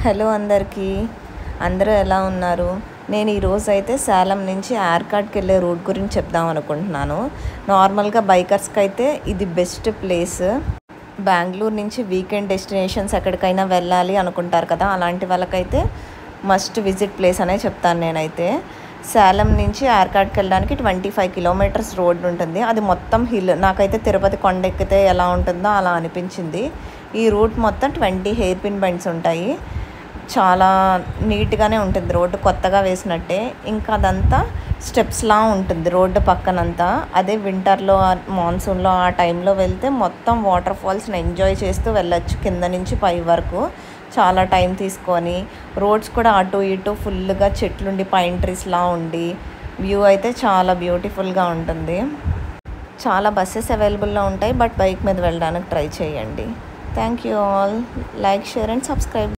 Hello అందరికీ, అందరూ ఎలా ఉన్నారు? నేను ఈరోజు అయితే సేలం నుంచి ఆర్కాడ్కి వెళ్ళే రూట్ గురించి చెప్దాం అనుకుంటున్నాను. నార్మల్గా బైకర్స్కి అయితే ఇది బెస్ట్ ప్లేస్. బెంగళూరు నుంచి వీకెండ్ డెస్టినేషన్స్ ఎక్కడికైనా వెళ్ళాలి అనుకుంటారు కదా, అలాంటి వాళ్ళకైతే మస్ట్ విజిట్ ప్లేస్ అనే చెప్తాను నేనైతే. సేలం నుంచి ఆర్కాడ్కి వెళ్ళడానికి 25 కిలోమీటర్స్ రోడ్ ఉంటుంది. అది మొత్తం హిల్. నాకైతే తిరుపతి కొండ ఎక్కితే ఎలా ఉంటుందో అలా అనిపించింది. ఈ రూట్ మొత్తం 20 హెయిర్ పిన్ బెండ్స్ ఉంటాయి. చాలా నీట్గానే ఉంటుంది రోడ్డు, కొత్తగా వేసినట్టే. ఇంకా అదంతా స్టెప్స్లా ఉంటుంది రోడ్డు పక్కనంతా. అదే వింటర్లో మాన్సూన్లో ఆ టైంలో వెళ్తే మొత్తం వాటర్ ఫాల్స్ని ఎంజాయ్ చేస్తూ వెళ్ళొచ్చు కింద నుంచి పై వరకు. చాలా టైం తీసుకొని రోడ్స్ కూడా అటు ఇటు ఫుల్గా చెట్లుండి పైన్ ట్రీస్లా ఉండి వ్యూ అయితే చాలా బ్యూటిఫుల్గా ఉంటుంది. చాలా బస్సెస్ అవైలబుల్లో ఉంటాయి, బట్ బైక్ మీద వెళ్ళడానికి ట్రై చేయండి. Thank you all. Like, share and subscribe.